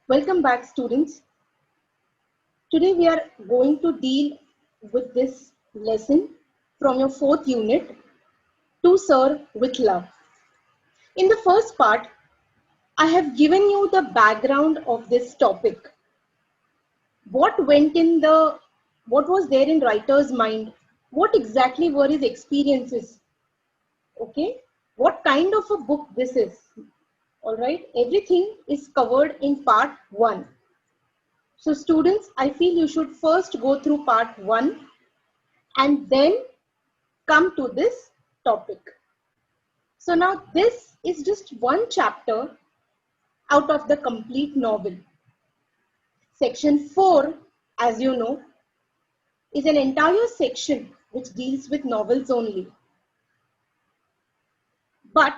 Welcome back, students. Today we are going to deal with this lesson from your fourth unit, To Serve with Love. In the first part, I have given you the background of this topic. What was there in writer's mind? What exactly were his experiences? Okay, what kind of a book this is? All right, everything is covered in part 1. So students, I feel you should first go through part 1 and then come to this topic. So now this is just one chapter out of the complete novel. Section 4, as you know, is an entire section which deals with novels only. But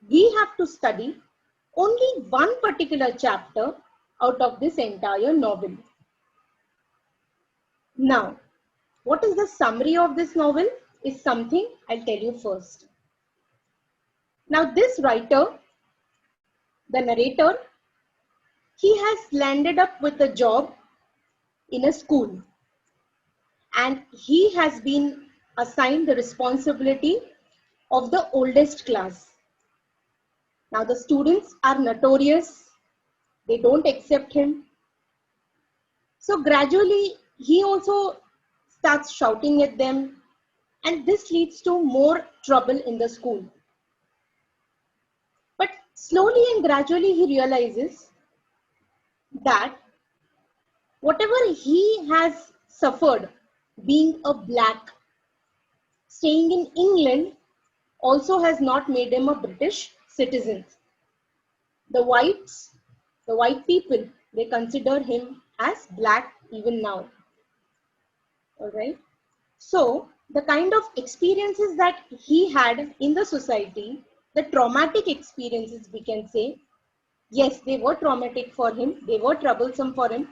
we have to study only one particular chapter out of this entire novel. Now, what is the summary of this novel is something I'll tell you first. Now, this writer, the narrator, he has landed up with a job in a school and he has been assigned the responsibility of the oldest class. Now, the students are notorious, they don't accept him. So, gradually, he also starts shouting at them, and this leads to more trouble in the school. But slowly and gradually, he realizes that whatever he has suffered being a black, staying in England also has not made him a British citizen. The white people, they consider him as black even now. All right. So the kind of experiences that he had in the society, the traumatic experiences we can say, yes, they were traumatic for him, they were troublesome for him,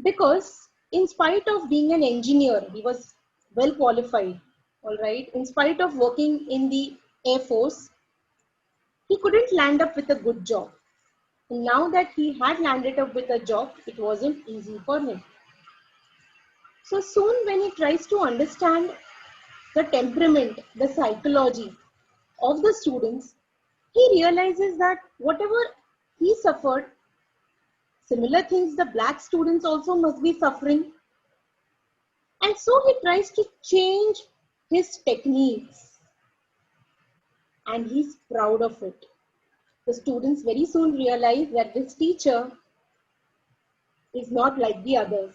because in spite of being an engineer, he was well qualified, all right. In spite of working in the Air Force, he couldn't land up with a good job. And now that he had landed up with a job, it wasn't easy for him. So soon when he tries to understand the temperament, the psychology of the students, he realizes that whatever he suffered, similar things the black students also must be suffering. And so he tries to change his techniques and he's proud of it. The students very soon realize that this teacher is not like the others.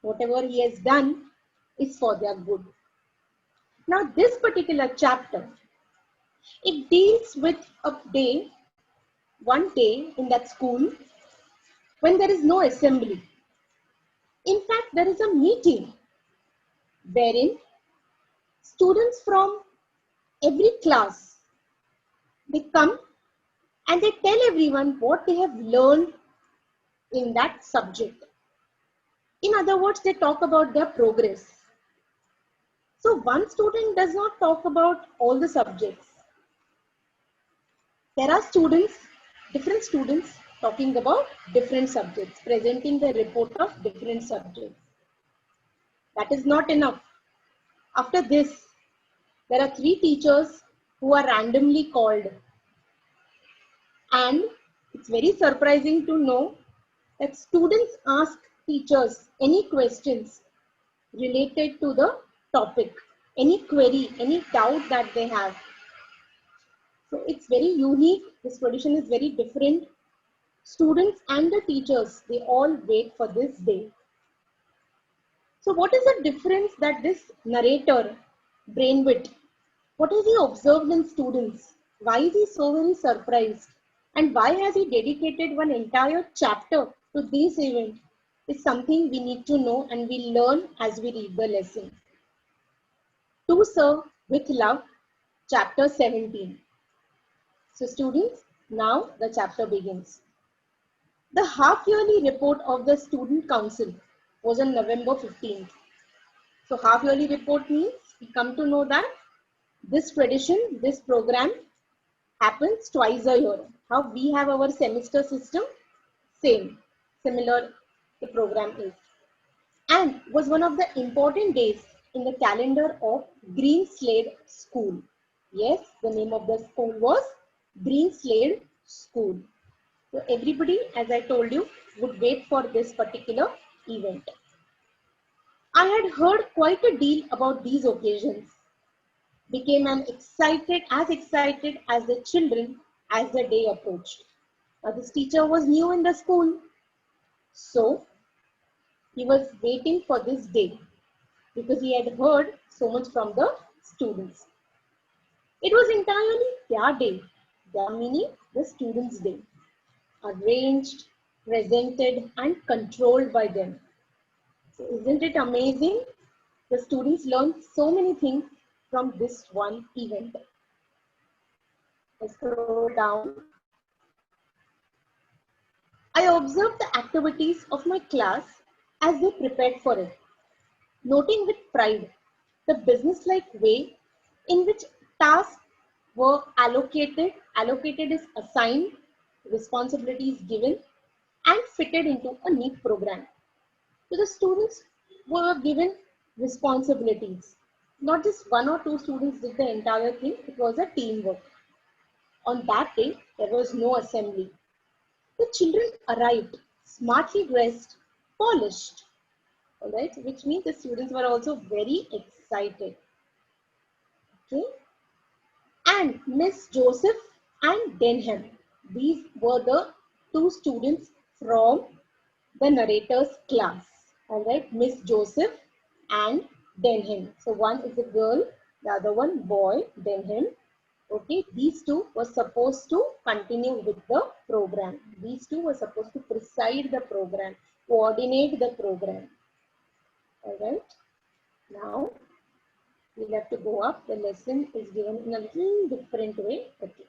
Whatever he has done is for their good. Now this particular chapter, it deals with one day in that school when there is no assembly. In fact, there is a meeting wherein students from every class, they come and they tell everyone what they have learned in that subject. In other words, they talk about their progress. So one student does not talk about all the subjects. There are different students talking about different subjects, presenting the report of different subjects. That is not enough. After this, there are 3 teachers who are randomly called. And it's very surprising to know that students ask teachers any questions related to the topic, any query, any doubt that they have. So it's very unique. This tradition is very different. Students and the teachers, they all wait for this day. So what is the difference that this narrator, Brainwit, what has he observed in students? Why is he so very surprised? And why has he dedicated one entire chapter to this event is something we need to know and we learn as we read the lesson. To Serve with Love, chapter 17. So students, now the chapter begins. The half-yearly report of the Student Council was on November 15th. So half-yearly report means we come to know that this tradition, this program happens twice a year. How we have our semester system, similar the program is, and was one of the important days in the calendar of Green Slade School. Yes, the name of the school was Green Slade School. So everybody, as I told you, would wait for this particular event. I had heard quite a deal about these occasions, became as excited as the children as the day approached. Now this teacher was new in the school, so he was waiting for this day because he had heard so much from the students. It was entirely their day, their meaning the students' day, arranged, presented and controlled by them. So isn't it amazing? The students learned so many things from this one event. Let's scroll down. I observed the activities of my class as they prepared for it, noting with pride the business-like way in which tasks were allocated is assigned, responsibilities given, and fitted into a neat program. So the students were given responsibilities. Not just one or two students did the entire thing, it was a teamwork. On that day, there was no assembly. The children arrived smartly dressed, polished, all right, which means the students were also very excited. Okay, and Miss Joseph and Denham, these were the two students from the narrator's class. All right, Miss Joseph and Denham. So one is a girl, the other one boy, Denham. Okay, these two were supposed to continue with the program. These two were supposed to preside the program, coordinate the program. All right, now we'll have to go up. The lesson is given in a little different way. Okay,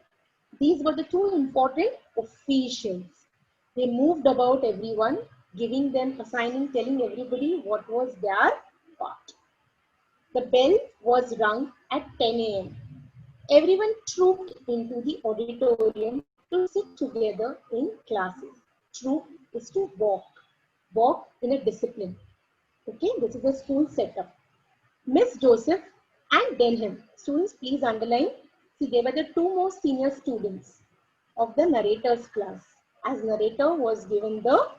these were the two important officials. They moved about everyone, giving them, assigning, telling everybody what was their part. The bell was rung at 10 a.m. Everyone trooped into the auditorium to sit together in classes. Troop is to walk in a discipline. Okay, this is the school setup. Miss Joseph and Denham. Students, please underline. See, they were the two most senior students of the narrator's class. As narrator was given the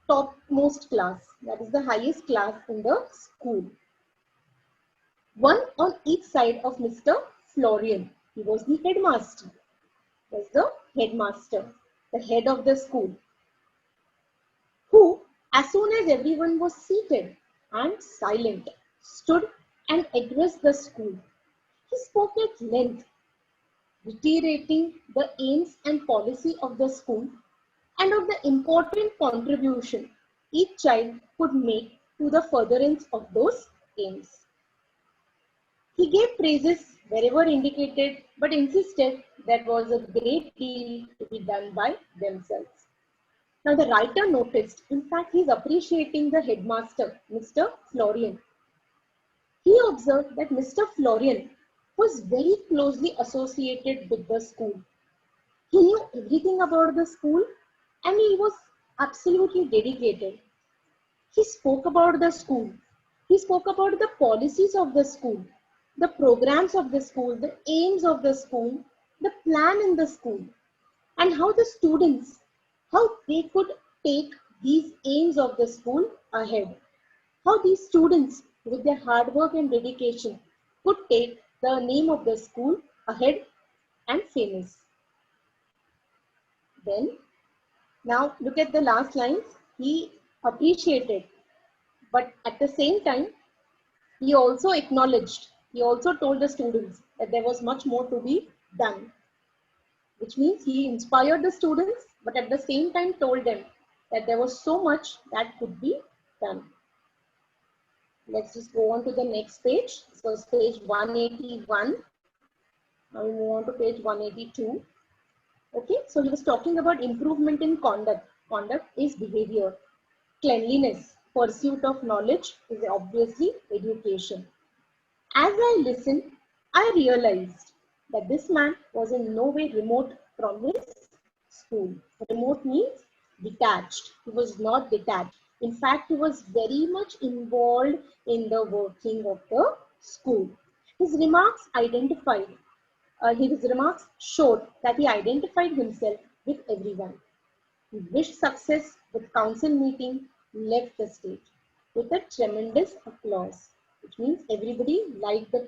topmost class, that is the highest class in the school. One on each side of Mr. Florian. He was the headmaster. Was the headmaster, the head of the school, who, as soon as everyone was seated and silent, stood and addressed the school. He spoke at length, reiterating the aims and policy of the school and of the important contribution each child could make to the furtherance of those aims. He gave praises wherever indicated, but insisted there was a great deal to be done by themselves. Now the writer noticed, in fact, he is appreciating the headmaster, Mr. Florian. He observed that Mr. Florian was very closely associated with the school. He knew everything about the school and he was absolutely dedicated. He spoke about the school. He spoke about the policies of the school, the programs of the school, the aims of the school, the plan in the school, and how the students, how they could take these aims of the school ahead. How these students, with their hard work and dedication, could take the name of the school ahead and famous. Then, now look at the last lines. He appreciated, but at the same time, he also acknowledged, he also told the students that there was much more to be done, which means he inspired the students, but at the same time told them that there was so much that could be done. Let's just go on to the next page. This was page 181. Now we move on to page 182. Okay, so he was talking about improvement in conduct. Conduct is behavior. Cleanliness, pursuit of knowledge is obviously education. As I listened, I realized that this man was in no way remote from his school. Remote means detached. He was not detached. In fact, he was very much involved in the working of the school. His remarks showed that he identified himself with everyone. He wished success with council meeting, left the stage with a tremendous applause, which means everybody liked the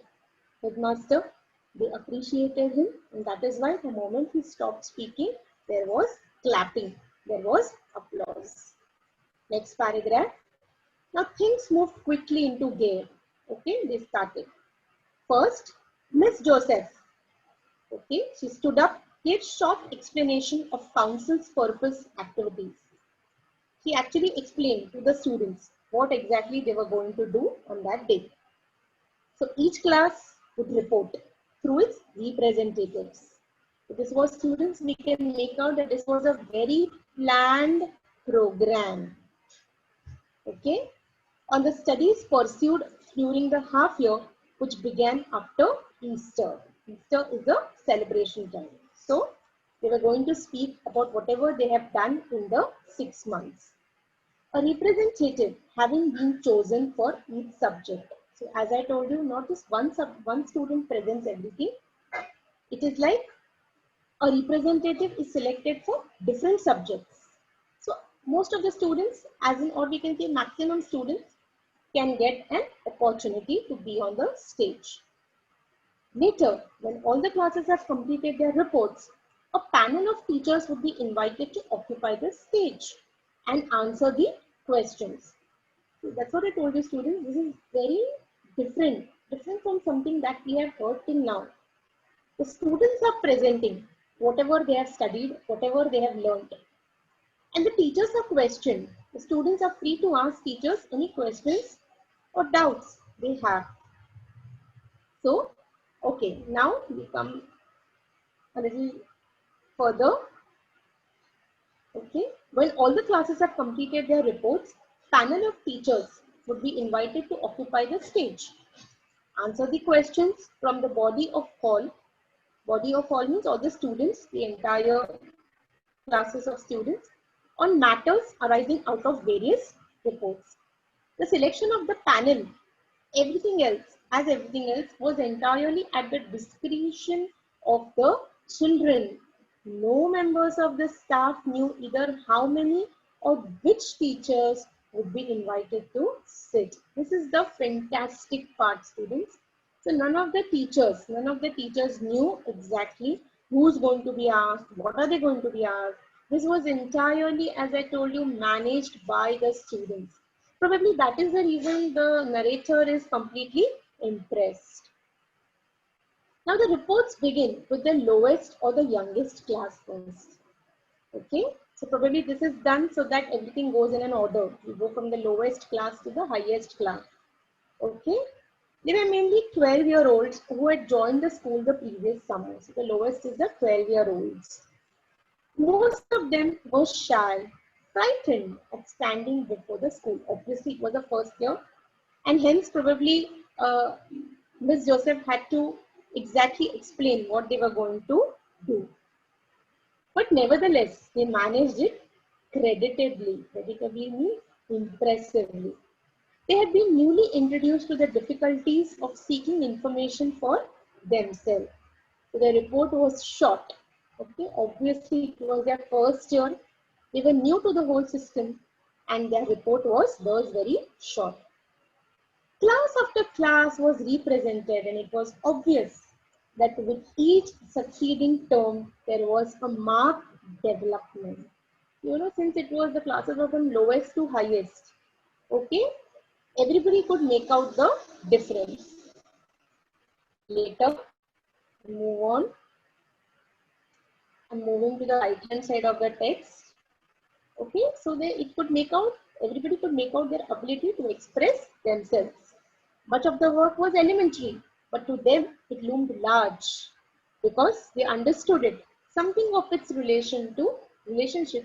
headmaster, they appreciated him, and that is why the moment he stopped speaking, there was clapping, there was applause. Next paragraph. Now things moved quickly into gear. Okay, they started. First, Miss Joseph. Okay, she stood up, gave short explanation of council's purpose activities. She actually explained to the students what exactly they were going to do on that day. So each class would report through its representatives. So this was students, we can make out that this was a very planned program. Okay. On the studies pursued during the half year, which began after Easter. Easter is a celebration time. So they were going to speak about whatever they have done in the 6 months. A representative having been chosen for each subject. So as I told you, not just one student presents everything. It is like a representative is selected for different subjects. So most of the students, as in, or we can say maximum students, can get an opportunity to be on the stage. Later, when all the classes have completed their reports, a panel of teachers would be invited to occupy the stage and answer the questions. So that's what I told you, students. This is very different from something that we have heard till now. The students are presenting whatever they have studied, whatever they have learned. And the teachers are questioned. The students are free to ask teachers any questions or doubts they have. So, okay, now we come a little further. Okay, when all the classes have completed their reports, panel of teachers would be invited to occupy the stage. Answer the questions from the body of hall. Body of hall means all the students, the entire classes of students, on matters arising out of various reports. The selection of the panel, everything else was entirely at the discretion of the children. No members of the staff knew either how many or which teachers would be invited to sit. This is the fantastic part, students. So none of the teachers knew exactly who's going to be asked, what are they going to be asked. This was entirely, as I told you, managed by the students. Probably that is the reason the narrator is completely impressed. Now the reports begin with the lowest or the youngest class first. Okay, so probably this is done so that everything goes in an order. We go from the lowest class to the highest class. Okay, they were mainly 12-year-olds who had joined the school the previous summer. So the lowest is the 12-year-olds. Most of them were shy, frightened of standing before the school. Obviously, it was the first year, and hence probably Ms. Joseph had to exactly explain what they were going to do. But nevertheless, they managed it creditably. Creditably means impressively. They had been newly introduced to the difficulties of seeking information for themselves. So the report was short. Okay, obviously it was their first year. They were new to the whole system, and their report was very short. Class after class was represented, and it was obvious that with each succeeding term, there was a marked development. You know, since it was the classes were from lowest to highest, okay, everybody could make out the difference. Later, move on. I'm moving to the right hand side of the text. Okay, so everybody could make out their ability to express themselves. Much of the work was elementary, but to them it loomed large because they understood it, something of its relationship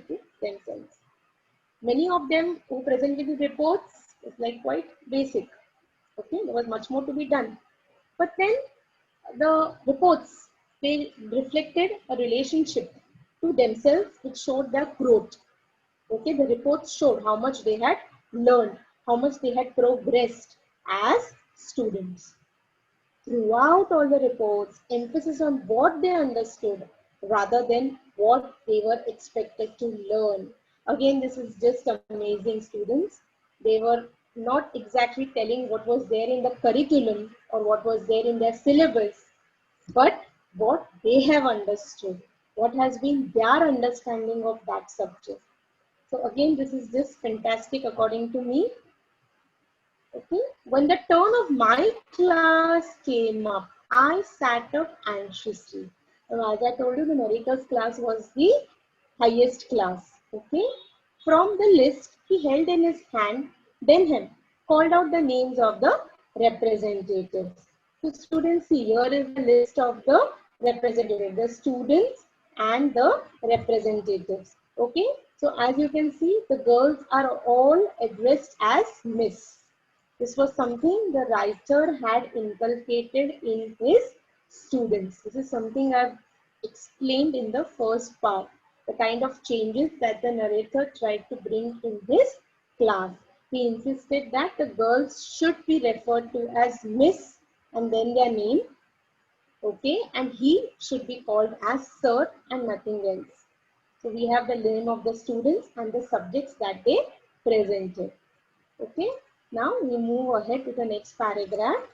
to themselves. Many of them who presented the reports was like quite basic. Okay, there was much more to be done. But then the reports, they reflected a relationship to themselves which showed their growth. Okay, the reports showed how much they had learned, how much they had progressed as students. Throughout all the reports, emphasis on what they understood rather than what they were expected to learn. Again, this is just amazing, students. They were not exactly telling what was there in the curriculum or what was there in their syllabus, but what they have understood, what has been their understanding of that subject. So again, this is just fantastic according to me. Okay. When the turn of my class came up, I sat up anxiously. Now, as I told you, the narrator's class was the highest class. Okay. From the list, he held in his hand, Denham called out the names of the representatives. So, students, see, here is the list of the representatives, the students and the representatives. Okay. So, as you can see, the girls are all addressed as Miss. This was something the writer had inculcated in his students. This is something I've explained in the first part, the kind of changes that the narrator tried to bring in his class. He insisted that the girls should be referred to as Miss and then their name, okay, and he should be called as Sir and nothing else. So we have the name of the students and the subjects that they presented. Okay, now we move ahead to the next paragraph.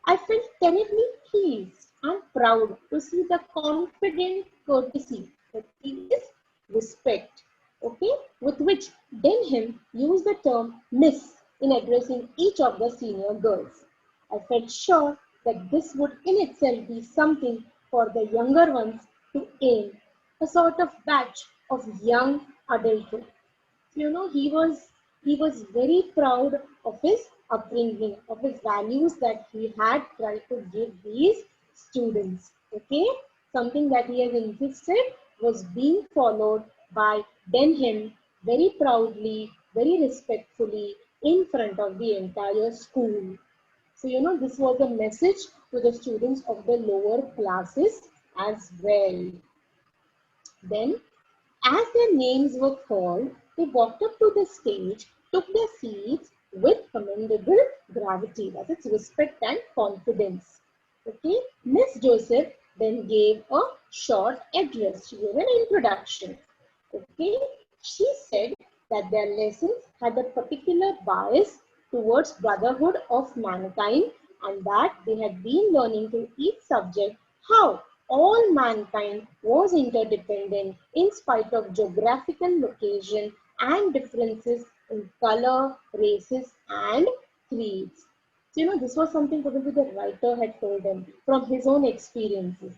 I felt terribly pleased and proud to see the confident courtesy, that is respect, okay, with which Denham used the term Miss in addressing each of the senior girls. I felt sure that this would in itself be something for the younger ones to aim, a sort of badge of young adulthood. He was very proud of his upbringing, of his values that he had tried to give these students. Okay, something that he has insisted was being followed by Denham very proudly, very respectfully in front of the entire school. So, this was a message to the students of the lower classes as well. Then, as their names were called, they walked up to the stage, took their seats with commendable gravity, that is respect and confidence. Okay, Miss Joseph then gave a short address. She gave an introduction. Okay, she said that their lessons had a particular bias towards brotherhood of mankind and that they had been learning through each subject how all mankind was interdependent in spite of geographical location and differences in color, races, and creeds. So, this was something probably the writer had told them from his own experiences.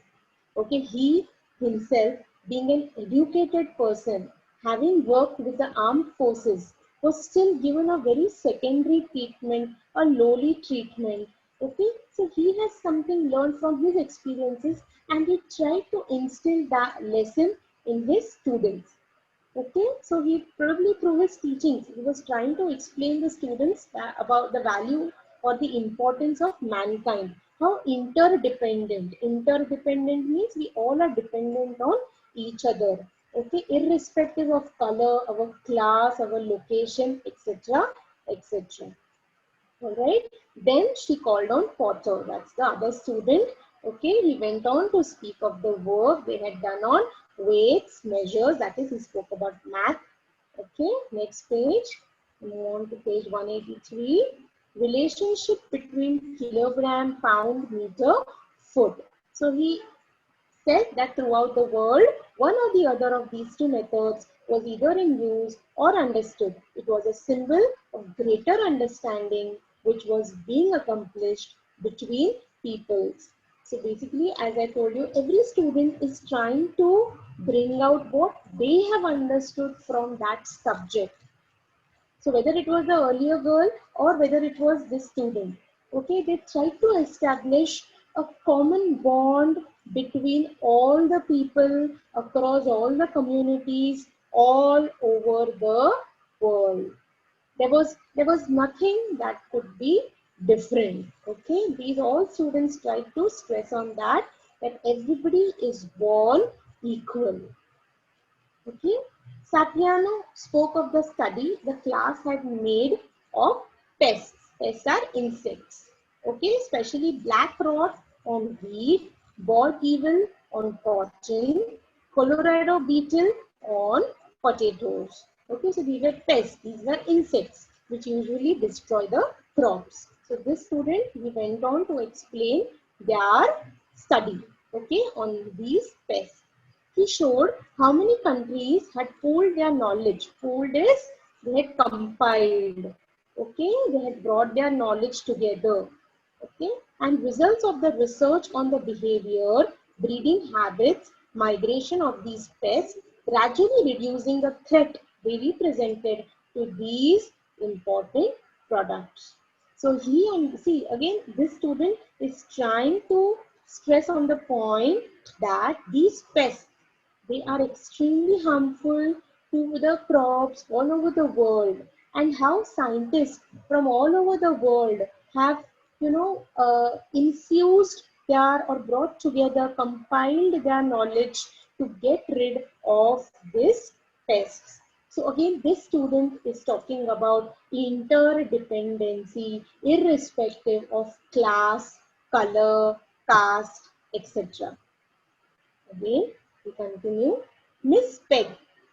Okay, he himself, being an educated person, having worked with the armed forces, was still given a very secondary treatment, a lowly treatment. Okay, so he has something learned from his experiences and he tried to instill that lesson in his students. Okay, so he probably through his teachings, he was trying to explain the students about the value or the importance of mankind. How interdependent. Interdependent means we all are dependent on each other. Okay, irrespective of color, our class, our location, etc., etc. All right. Then she called on Potter. That's the other student. Okay. He went on to speak of the work they had done on weights, measures. That is, he spoke about math. Okay. Next page. Move on to page 183. Relationship between kilogram, pound, meter, foot. So he said that throughout the world, one or the other of these two methods was either in use or understood. It was a symbol of greater understanding which was being accomplished between peoples. So basically, as I told you, every student is trying to bring out what they have understood from that subject. So whether it was the earlier girl or whether it was this student, okay, they tried to establish a common bond between all the people across all the communities all over the world. There was nothing that could be different. Okay, these all students tried to stress on that everybody is born equal. Okay. Satriano spoke of the study the class had made of pests. Pests are insects. Okay, especially black rot on wheat, bog evil on cotton, Colorado beetle on potatoes. Okay, so these were pests. These were insects which usually destroy the crops. So this student, he went on to explain their study, okay, on these pests. He showed how many countries had pooled their knowledge. Pooled is they had compiled. Okay, they had brought their knowledge together. Okay, and results of the research on the behavior, breeding habits, migration of these pests, gradually reducing the threat they represented to these important products. So he and see again, this student is trying to stress on the point that these pests, they are extremely harmful to the crops all over the world, and how scientists from all over the world have, infused their or brought together, compiled their knowledge to get rid of this pests. So again, this student is talking about interdependency irrespective of class, color, caste, etc. Again, we continue. Miss Pegg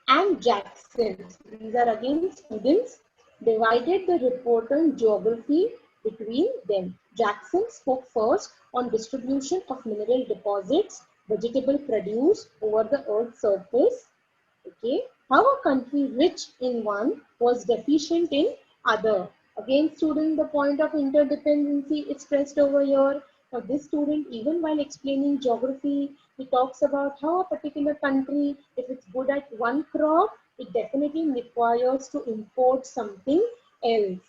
and Jackson, these are again students, divided the report on geography between them. Jackson spoke first on distribution of mineral deposits, vegetable produce over the earth's surface. Okay, how a country rich in one was deficient in other. Again, student, the point of interdependency is stressed over here. Now, this student, even while explaining geography, he talks about how a particular country, if it's good at one crop, it definitely requires to import something else.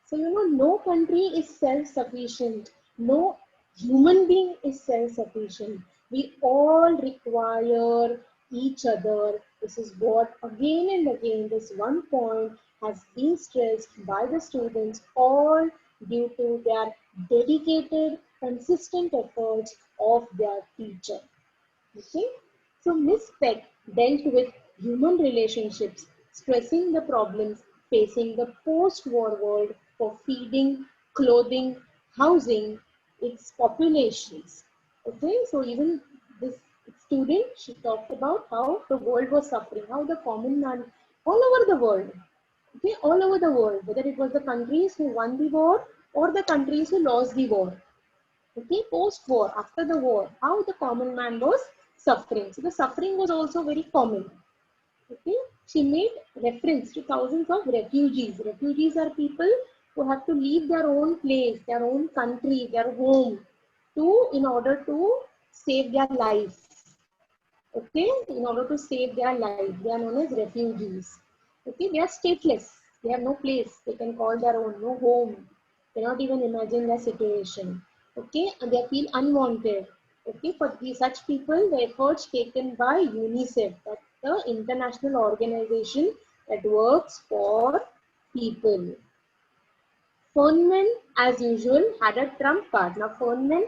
So, no country is self-sufficient. No human being is self-sufficient. We all require each other. This is what again and again, this one point has been stressed by the students, all due to their dedicated, consistent efforts of their teacher. Okay, so Miss Peck dealt with human relationships, stressing the problems facing the post-war world for feeding, clothing, housing its populations. Okay, so even this student, she talked about how the world was suffering, how the common man all over the world, okay, all over the world, whether it was the countries who won the war or the countries who lost the war. Okay, post-war, after the war, how the common man was suffering. So the suffering was also very common. Okay, she made reference to thousands of refugees. Refugees are people who have to leave their own place, their own country, their home, in order to save their life. Okay, in order to save their life, they are known as refugees. Okay, they are stateless. They have no place they can call their own, no home. Cannot even imagine their situation. Okay, and they feel unwanted. Okay, for these such people, the efforts taken by UNICEF, that's the international organization that works for people. Fernman, as usual, had a trump card. Now, Fernman,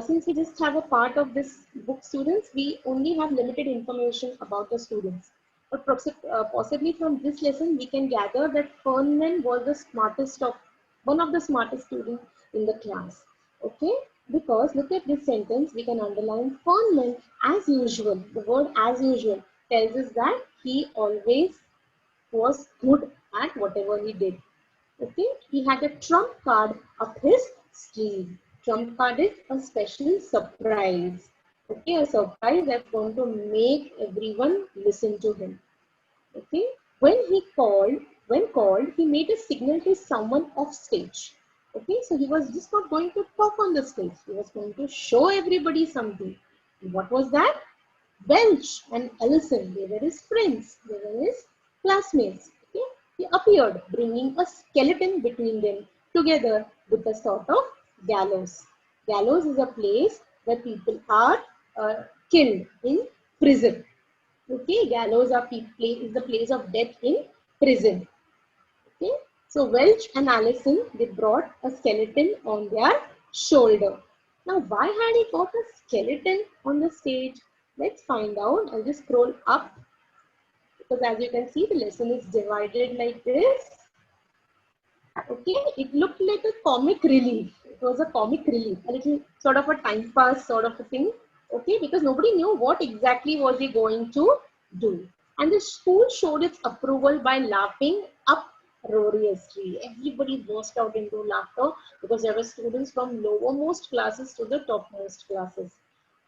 since we just have a part of this book, students, we only have limited information about the students. But possibly from this lesson, we can gather that Fernman was the smartest of, one of the smartest students in the class. Okay, because look at this sentence, we can underline Fernman as usual. The word as usual tells us that he always was good at whatever he did. Okay, he had a trump card up his sleeve. Trump card is a special surprise. Okay, a surprise that's going to make everyone listen to him. Okay, when called, he made a signal to someone off stage. Okay, so he was just not going to talk on the stage. He was going to show everybody something. What was that? Welch and Ellison, they were his friends, they were his classmates. Okay? He appeared, bringing a skeleton between them, together with a sort of gallows. Gallows is a place where people are killed in prison. Okay, gallows is the place of death in prison. Okay, so Welch and Allison, they brought a skeleton on their shoulder. Now, why had he got a skeleton on the stage? Let's find out. I'll just scroll up. because as you can see, the lesson is divided like this. Okay, it looked like a comic relief. It was a comic relief, a little sort of a time pass sort of a thing. Okay, because nobody knew what exactly was he going to do. And the school showed its approval by laughing uproariously. Everybody burst out into laughter because there were students from lowermost classes to the topmost classes.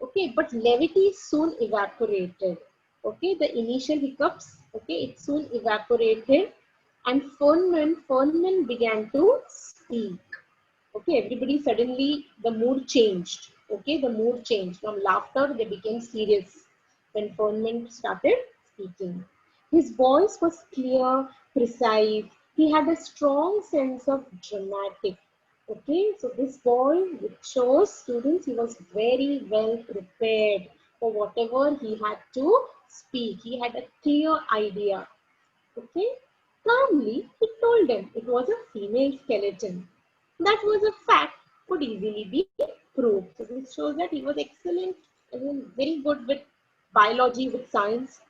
Okay, but levity soon evaporated. Okay, the initial hiccups, okay, it soon evaporated, and Fernman began to speak. Okay, everybody suddenly the mood changed. Okay, the mood changed from laughter, they became serious when Fernman started speaking. His voice was clear, precise. He had a strong sense of dramatic. Okay, so this boy, which shows students he was very well prepared for whatever he had to speak. He had a clear idea. Okay, calmly he told them it was a female skeleton. That was a fact, could easily be proved. So this shows that he was excellent, very good with biology, with science.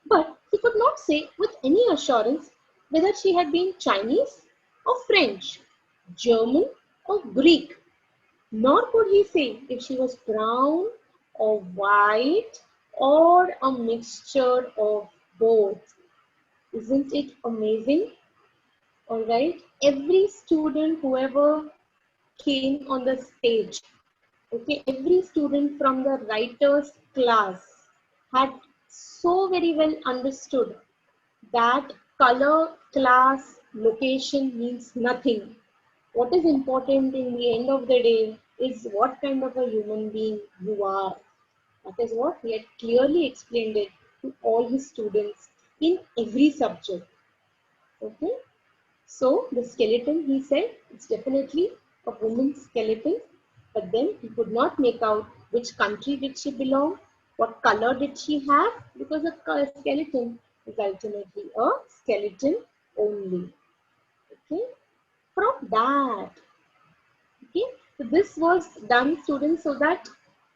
But he could not say with any assurance whether she had been Chinese or French, German or Greek. Nor could he say if she was brown or white or a mixture of both. Isn't it amazing? All right. Every student, whoever came on the stage, okay, every student from the writer's class had so very well understood that color, class, location means nothing. What is important in the end of the day is what kind of a human being you are. That is what he had clearly explained it to all his students in every subject. Okay. So the skeleton, he said, it's definitely a woman's skeleton, but then he could not make out which country did she belong, what color did she have, because a skeleton is ultimately a skeleton only. Okay, from that, okay, so this was done, students, so that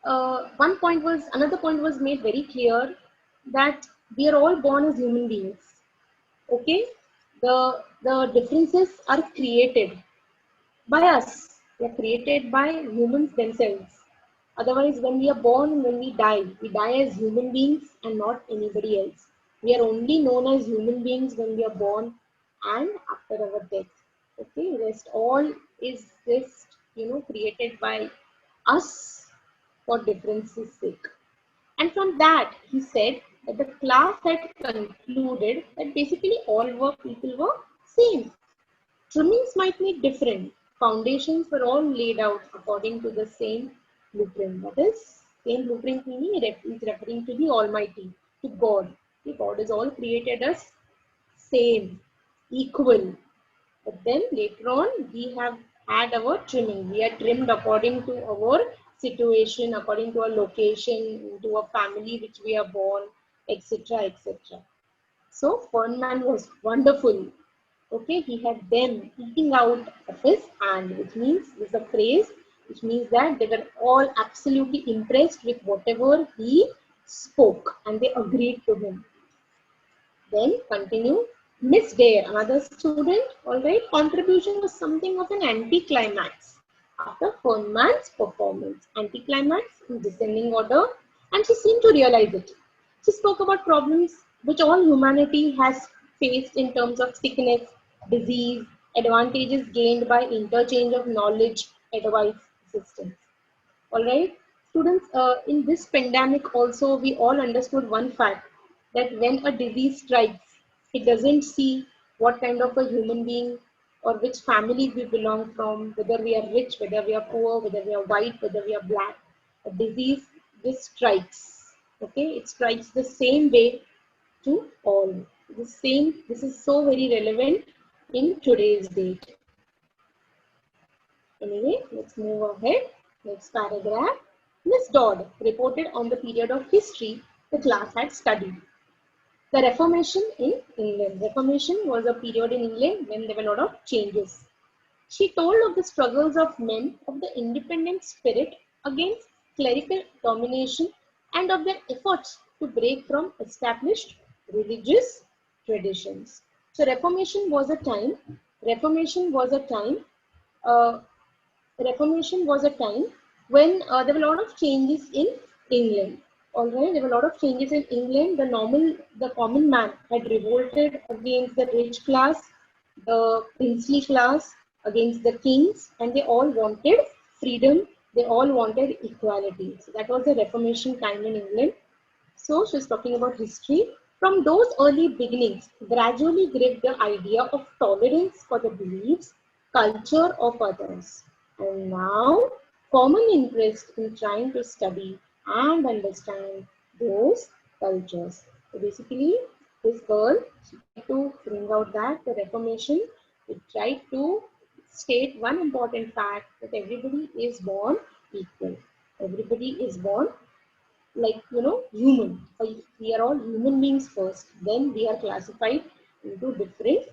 another point was made very clear that we are all born as human beings. Okay, the differences are created by us. They are created by humans themselves. Otherwise, when we are born and when we die as human beings and not anybody else. We are only known as human beings when we are born and after our death. Okay, rest all is just created by us for differences sake. And from that, he said that the class had concluded that basically all people were same. Trimmings might be different. Foundations were all laid out according to the same blueprint. That is, same blueprint meaning it is referring to the Almighty, to God. The God is all created as same, equal. But then later on, we have had our trimming. We are trimmed according to our situation, according to our location, to our family which we are born, etc. etc. So Fernman was wonderful. Okay, he had them eating out of his hand, which means this is a phrase which means that they were all absolutely impressed with whatever he spoke and they agreed to him. Then continue. Miss Dare, another student, all right, contribution was something of an anticlimax after Fernman's performance. Anticlimax in descending order, and she seemed to realize it. She spoke about problems which all humanity has faced in terms of sickness, disease, advantages gained by interchange of knowledge, advice, assistance. All right, students, in this pandemic also we all understood one fact that when a disease strikes, it doesn't see what kind of a human being or which family we belong from, whether we are rich, whether we are poor, whether we are white, whether we are black. A disease just strikes. Okay, it strikes the same way to all. The same. This is so very relevant in today's date. Anyway, let's move ahead. Next paragraph. Miss Dodd reported on the period of history the class had studied. The Reformation in England. Reformation was a period in England when there were a lot of changes. She told of the struggles of men of the independent spirit against clerical domination and of their efforts to break from established religious traditions. So Reformation was a time, Reformation was a time, uh, Reformation was a time when there were a lot of changes in England. All right, there were a lot of changes in England. The common man had revolted against the rich class, the princely class, against the kings, and they all wanted freedom. They all wanted equality. So that was the Reformation time in England. So she's talking about history. From those early beginnings, gradually grew the idea of tolerance for the beliefs, culture of others. And now, common interest in trying to study and understand those cultures. So basically, this girl, she tried to bring out that the Reformation, it tried to state one important fact that everybody is born equal. Everybody is born like human. We are all human beings first, then we are classified into different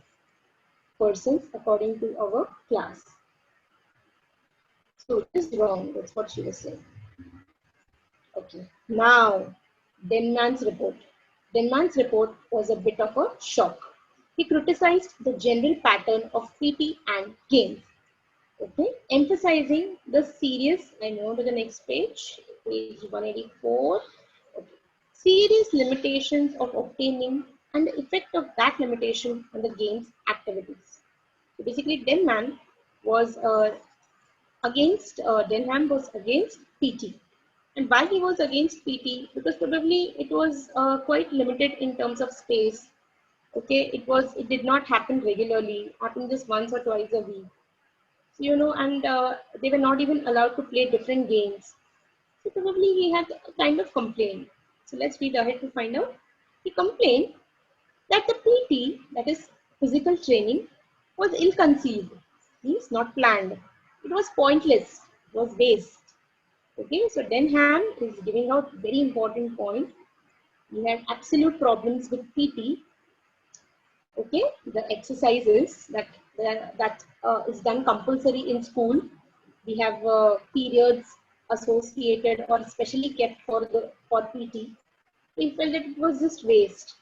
persons according to our class. So it is wrong, that's what she was saying. Okay, now Denman's report was a bit of a shock. He criticized the general pattern of pt and games, okay, emphasizing the serious, I move to the next page, page 184. Okay. Serious limitations of obtaining and the effect of that limitation on the game's activities. So basically, Denham was against PT. And why he was against PT? Because probably it was quite limited in terms of space. Okay, it did not happen regularly, happened just once or twice a week. So, and they were not even allowed to play different games. So probably he had a kind of complaint. So let's read ahead to find out. He complained that the PT, that is physical training, was ill-conceived, means not planned. It was pointless, it was waste. Okay, so Denham is giving out very important point. We had absolute problems with PT. Okay, the exercises that is done compulsory in school. We have periods associated or specially kept for PT. We felt that it was just waste.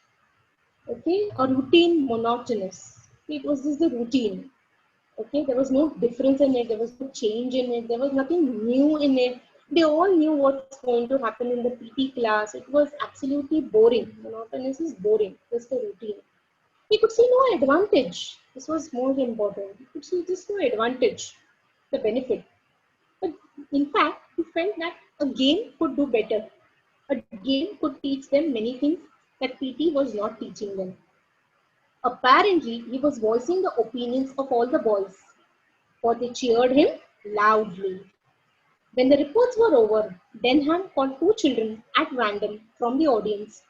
Okay, a routine, monotonous. It was just the routine. Okay, there was no difference in it. There was no change in it. There was nothing new in it. They all knew what's going to happen in the PT class. It was absolutely boring. Monotonous is boring. Just a routine. He could see no advantage. This was more important. He could see just no advantage, the benefit. But in fact, he felt that a game could do better. A game could teach them many things that PT was not teaching them. Apparently, he was voicing the opinions of all the boys, for they cheered him loudly. When the reports were over, Denham called two children at random from the audience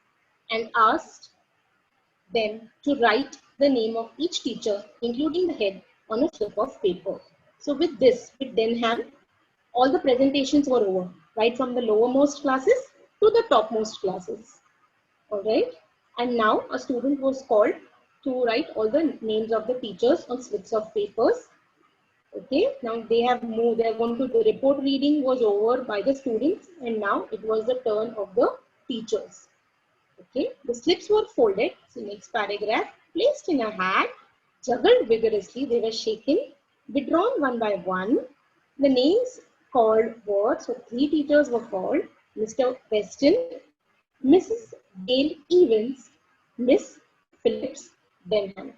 and asked them to write the name of each teacher, including the head, on a slip of paper. So with Denham, all the presentations were over, right from the lowermost classes to the topmost classes. All right. And now a student was called to write all the names of the teachers on slips of papers. Okay. Now they have moved. They are going to the report reading was over by the students, and now it was the turn of the teachers. Okay, the slips were folded. So next paragraph, placed in a hat, juggled vigorously. They were shaken, withdrawn one by one. The names called were, so three teachers were called: Mr. Weston, Mrs. Dale Evans, Miss Phillips Denham.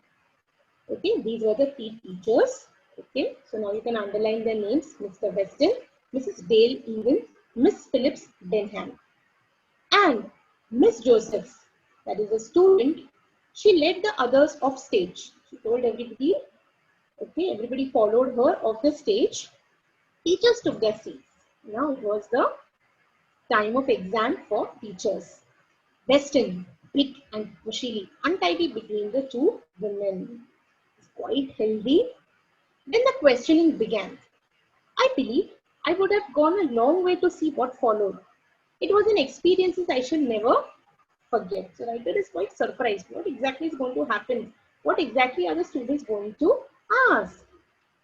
Okay, these were the three teachers. Okay, so now you can underline their names: Mr. Weston, Mrs. Dale Evans, Miss Phillips Denham. And Miss Josephs, that is a student, she led the others off stage. She told everybody, okay, everybody followed her off the stage. Teachers took their seats. Now it was the time of exam for teachers. Weston, big and bushy, untidy between the two women. It's quite healthy. Then the questioning began. I believe I would have gone a long way to see what followed. It was an experience I shall never forget. So writer is quite surprised. What exactly is going to happen? What exactly are the students going to ask?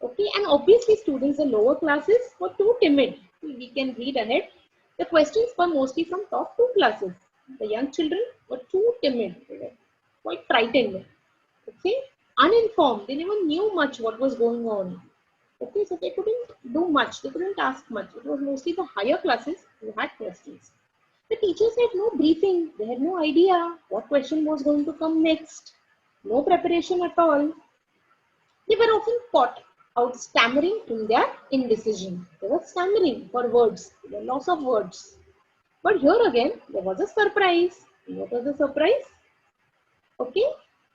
Okay, and obviously students in lower classes were too timid. We can read ahead. The questions were mostly from top two classes. The young children were too timid. They were quite frightened. Okay, uninformed. They never knew much what was going on. Okay, so they couldn't do much. They couldn't ask much. It was mostly the higher classes who had questions. The teachers had no briefing. They had no idea what question was going to come next. No preparation at all. They were often caught out stammering in their indecision. They were stammering for words. There were lots of words. But here again, there was a surprise. What was the surprise? Okay,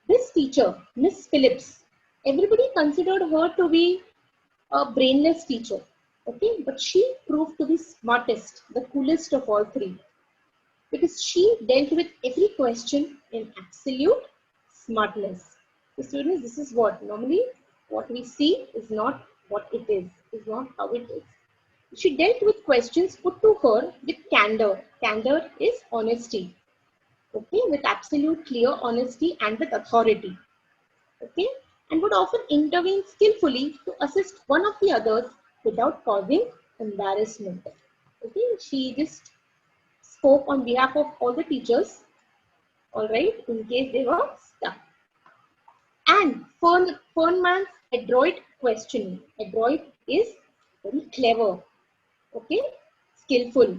this teacher, Miss Phillips, everybody considered her to be a brainless teacher. Okay, but she proved to be smartest, the coolest of all three, because she dealt with every question in absolute smartness. So students, this is what normally what we see is not what it is not how it is. She dealt with questions put to her with candor. Candor is honesty. Okay, with absolute clear honesty and with authority. Okay, and would often intervene skillfully to assist one of the others without causing embarrassment. Okay, she just spoke on behalf of all the teachers, all right, in case they were stuck. And Feynman's adroit questioning. Adroit is very clever, okay, skillful.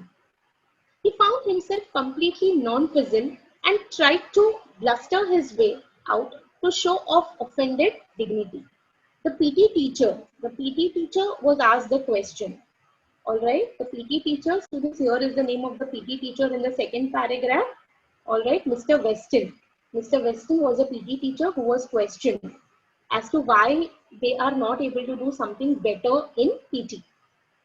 He found himself completely non-fizzled and tried to bluster his way out to show off offended dignity. The PT teacher was asked the question. All right, the PT teacher, students, here is the name of the PT teacher in the second paragraph. All right, Mr. Weston. Mr. Weston was a PT teacher who was questioned as to why they are not able to do something better in PT.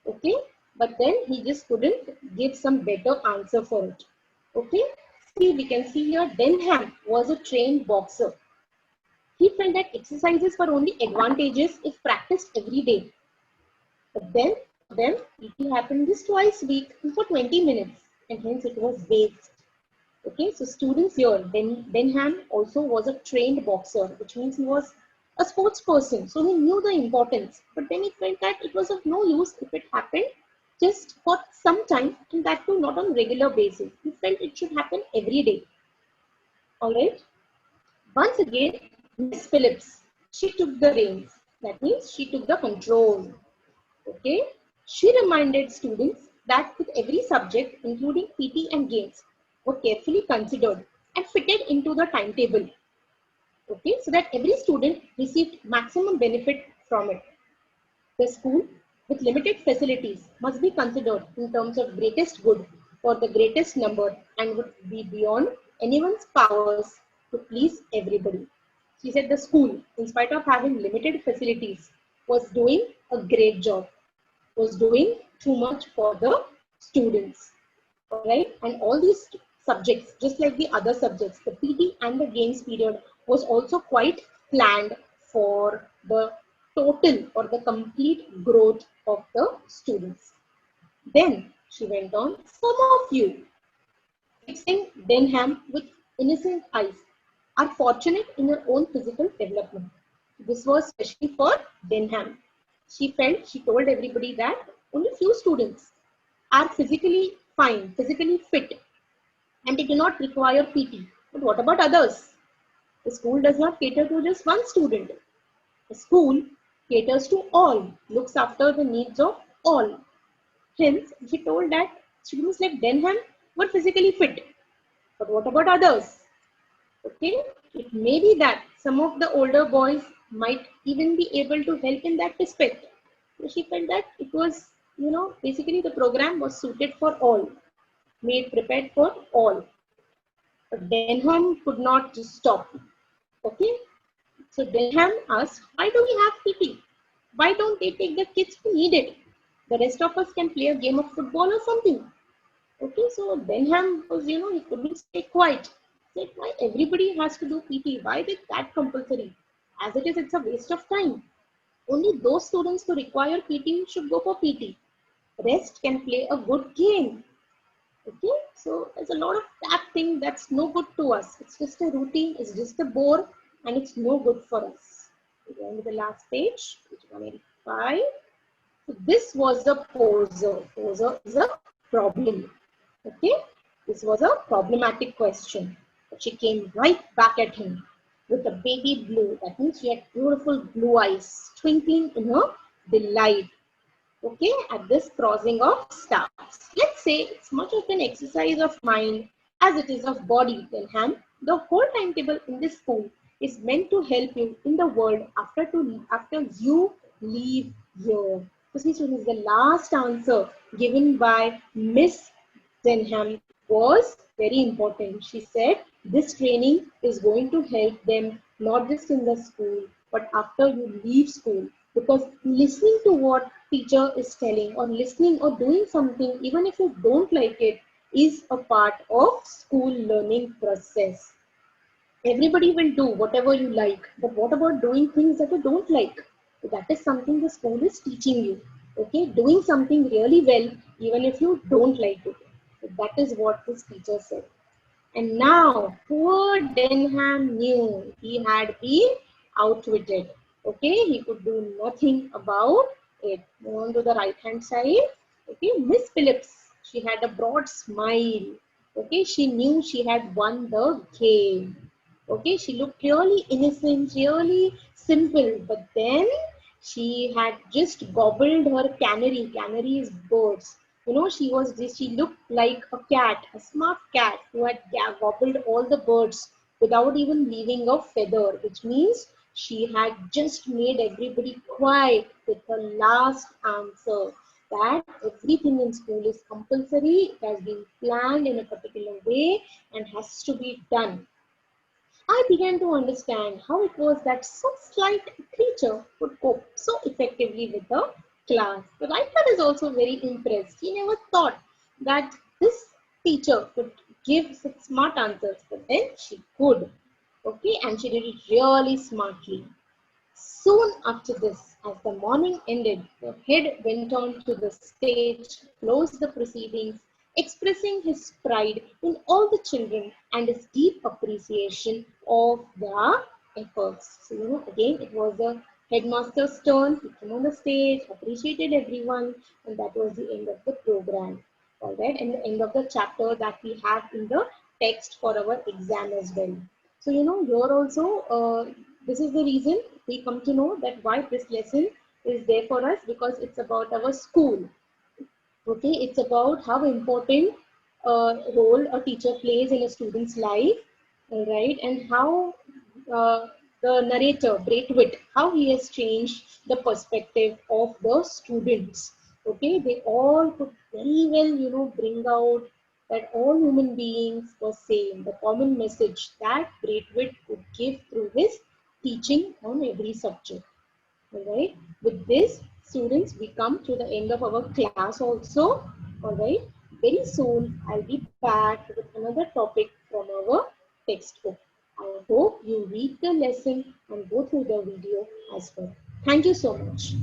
Okay, but then he just couldn't give some better answer for it. Okay, see, we can see here Denham was a trained boxer. He felt that exercises were only advantageous if practiced every day. But then PT happened just twice a week for 20 minutes, and hence it was waste. Okay, so students here, Denham also was a trained boxer, which means he was a sports person, so he knew the importance. But then he felt that it was of no use if it happened just for some time, and that too not on regular basis. He felt it should happen every day. All right. Once again, Miss Phillips, she took the reins. That means she took the control. Okay. She reminded students that with every subject, including PT and games, were carefully considered and fitted into the timetable. Okay, so that every student received maximum benefit from it. The school, with limited facilities, must be considered in terms of greatest good for the greatest number and would be beyond anyone's powers to please everybody. She said the school, in spite of having limited facilities, was doing a great job, was doing too much for the students. All right, and all these subjects, just like the other subjects, the PT and the games period was also quite planned for the total or the complete growth of the students. Then she went on, some of you, fixing Denham with innocent eyes, are fortunate in your own physical development. This was especially for Denham. She told everybody that only few students are physically fine, physically fit, and they do not require PT. But what about others? The school does not cater to just one student. The school caters to all, looks after the needs of all. Hence, she told that students like Denham were physically fit. But what about others? Okay, it may be that some of the older boys might even be able to help in that respect. So she felt that it was, basically the program was suited for all, made prepared for all. But Denham could not just stop. Okay, so Denham asked, why do we have PT? Why don't they take the kids who need it? The rest of us can play a game of football or something. Okay, so Denham was, he couldn't stay quiet. Said, why everybody has to do PT? Why is that compulsory? As it is, it's a waste of time. Only those students who require PT should go for PT. Rest can play a good game. Okay, so there's a lot of that thing that's no good to us. It's just a routine, it's just a bore, and it's no good for us. We're going to the last page, page 185. So this was the poser. Poser is a problem. Okay, this was a problematic question. But she came right back at him with a baby blue. That means she had beautiful blue eyes twinkling in her delight. Okay, at this crossing of stars. Let's say it's much of an exercise of mind as it is of body, Denham. The whole timetable in this school is meant to help you in the world after you leave here. So see students, the last answer given by Miss Denham was very important. She said this training is going to help them not just in the school but after you leave school, because listening to what teacher is telling or listening or doing something even if you don't like it is a part of school learning process. Everybody will do whatever you like, but what about doing things that you don't like? So that is something the school is teaching you. Okay, doing something really well even if you don't like it. So that is what this teacher said. And now poor Denham knew he had been outwitted. Okay, he could do nothing about it. Move on to the right hand side. Okay, Miss Phillips, she had a broad smile. Okay, she knew she had won the game. Okay, she looked really innocent, really simple, but then she had just gobbled her canary. Canary is birds. You know, she looked like a cat, a smart cat who had gobbled all the birds without even leaving a feather, which means she had just made everybody quiet with her last answer. That everything in school is compulsory, it has been planned in a particular way and has to be done. I began to understand how it was that some slight creature could cope so effectively with the class. The writer is also very impressed. He never thought that this teacher could give such smart answers, but then she could. Okay, and she did it really smartly. Soon after this, as the morning ended, the head went on to the stage, closed the proceedings, expressing his pride in all the children and his deep appreciation of their efforts. So, again, it was the headmaster's turn. He came on the stage, appreciated everyone, and that was the end of the program. All right, and the end of the chapter that we have in the text for our exam as well. So, here also, this is the reason we come to know that why this lesson is there for us, because it's about our school. Okay, it's about how important role a teacher plays in a student's life, all right, and how the narrator, Braithwaite, how he has changed the perspective of the students. Okay, they all could very well, bring out that all human beings were same, the common message that Braithwaite could give through his teaching on every subject. All right. With this, students, we come to the end of our class also. All right. Very soon, I'll be back with another topic from our textbook. I hope you read the lesson and go through the video as well. Thank you so much.